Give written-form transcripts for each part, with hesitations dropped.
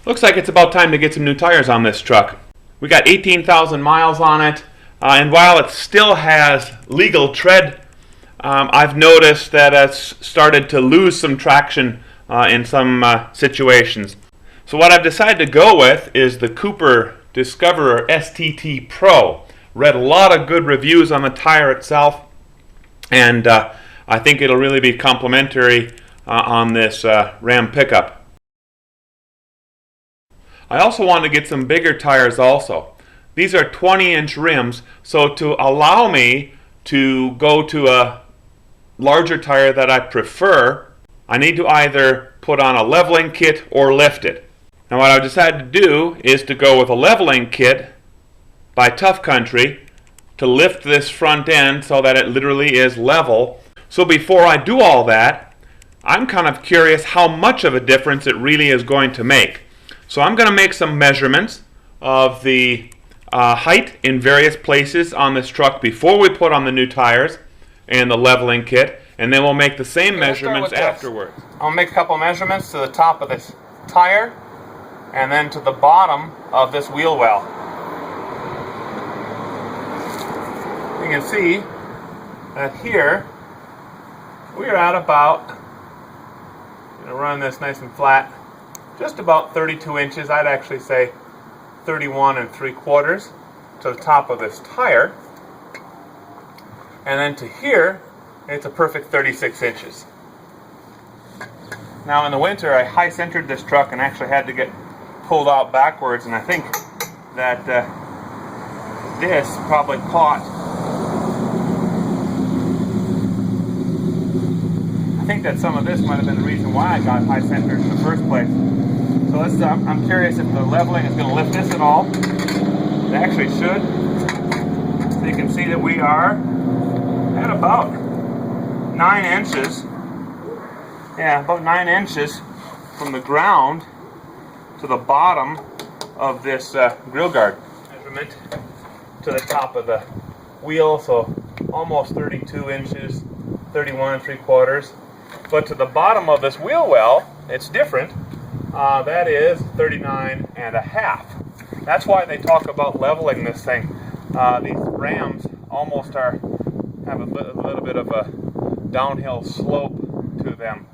Looks like it's about time to get some new tires on this truck. We got 18,000 miles on it, and while it still has legal tread, I've noticed that it's started to lose some traction in some situations. So what I've decided to go with is the Cooper Discoverer STT Pro. Read a lot of good reviews on the tire itself, and I think it'll really be complimentary on this Ram pickup. I also want to get some bigger tires also. These are 20-inch rims, so to allow me to go to a larger tire that I prefer, I need to either put on a leveling kit or lift it. Now what I've decided to do is to go with a leveling kit by Tuff-Country to lift this front end so that it literally is level. So before I do all that, I'm kind of curious how much of a difference it really is going to make. So I'm going to make some measurements of the height in various places on this truck before we put on the new tires and the leveling kit, and then we'll make the same measurements afterwards. I'll make a couple measurements to the top of this tire and then to the bottom of this wheel well. You can see that here we are at about, I'm going to run this nice and flat, just about 32 inches. I'd actually say 31 3/4 to the top of this tire. And then to here, it's a perfect 36 inches. Now in the winter, I high centered this truck and actually had to get pulled out backwards, and I think that this probably caught, I think that some of this might have been the reason why I got high centered in the first place. So I'm curious if the leveling is going to lift this at all. It actually should. So you can see that we are at about 9 inches. Yeah, about 9 inches from the ground to the bottom of this grill guard. Measurement to the top of the wheel, so almost 32 inches, 31 3/4. But to the bottom of this wheel well, it's different. That is 39.5. That's why they talk about leveling this thing. These Rams almost have a little bit of a downhill slope to them.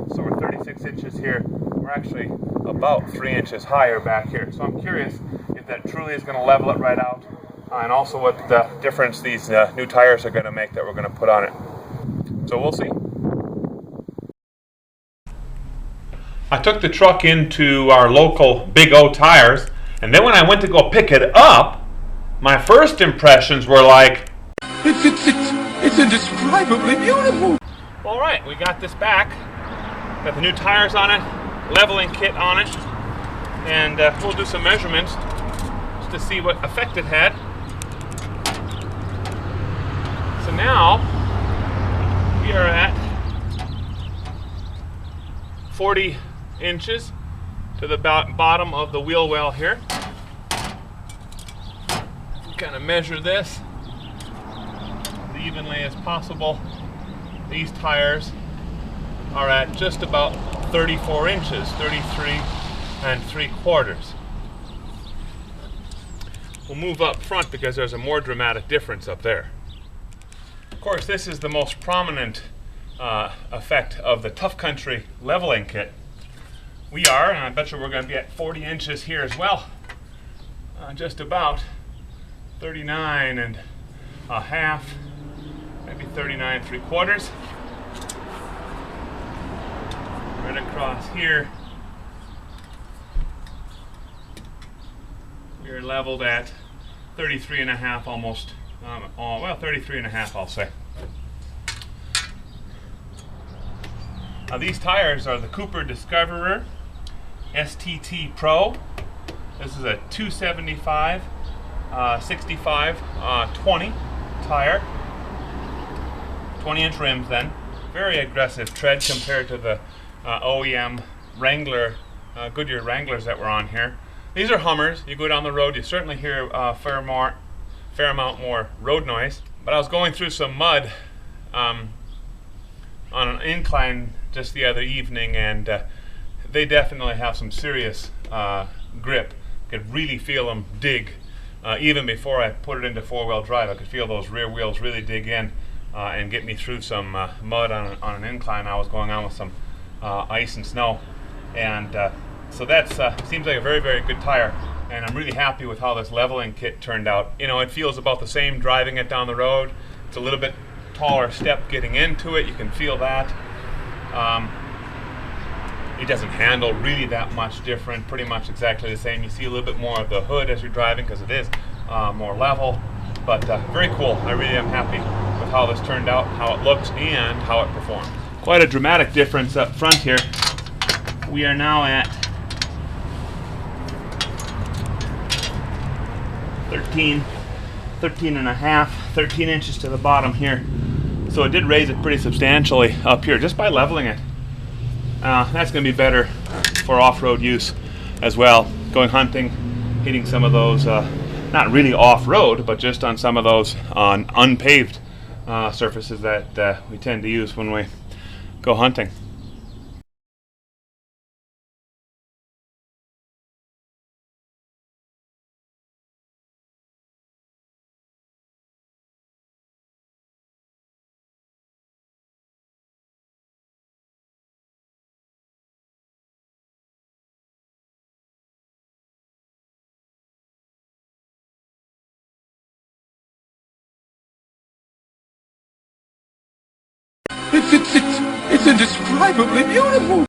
So we're 36 inches here. We're actually about 3 inches higher back here. So I'm curious if that truly is going to level it right out, and also what the difference these new tires are going to make that we're going to put on it. So we'll see. I took the truck into our local Big O Tires, and then when I went to go pick it up, my first impressions were like, it's indescribably beautiful. All right, we got this back. Got the new tires on it, leveling kit on it, and we'll do some measurements just to see what effect it had. So now we are at 40 inches to the bottom of the wheel well here. Kind of measure this as evenly as possible. These tires are at just about 34 inches, 33 3/4. We'll move up front because there's a more dramatic difference up there. Of course, this is the most prominent effect of the Tuff-Country leveling kit. We are, and I bet you we're going to be at 40 inches here as well. Just about 39.5, maybe 39 3/4. Right across here, we are leveled at 33.5 almost. Well, 33.5 I'll say. Now these tires are the Cooper Discoverer STT Pro. This is a 275 65 20 tire. 20-inch rims then. Very aggressive tread compared to the OEM Wrangler, Goodyear Wranglers that were on here. These are Hummers. You go down the road, you certainly hear a fair amount more road noise. But I was going through some mud on an incline just the other evening, and they definitely have some serious grip. Could really feel them dig. Even before I put it into four-wheel drive, I could feel those rear wheels really dig in and get me through some mud on an incline I was going on with some ice and snow. And so that seems like a very, very good tire. And I'm really happy with how this leveling kit turned out. You know, it feels about the same driving it down the road. It's a little bit taller step getting into it. You can feel that. It doesn't handle really that much different, pretty much exactly the same. You see a little bit more of the hood as you're driving because it is more level, but very cool. I really am happy with how this turned out, how it looks, and how it performed. Quite a dramatic difference up front here. We are now at 13 and a half, 13 inches to the bottom here. So it did raise it pretty substantially up here just by leveling it. That's going to be better for off-road use as well. Going hunting, hitting some of those, not really off-road, but just on some of those on unpaved surfaces that we tend to use when we go hunting. It's indescribably beautiful.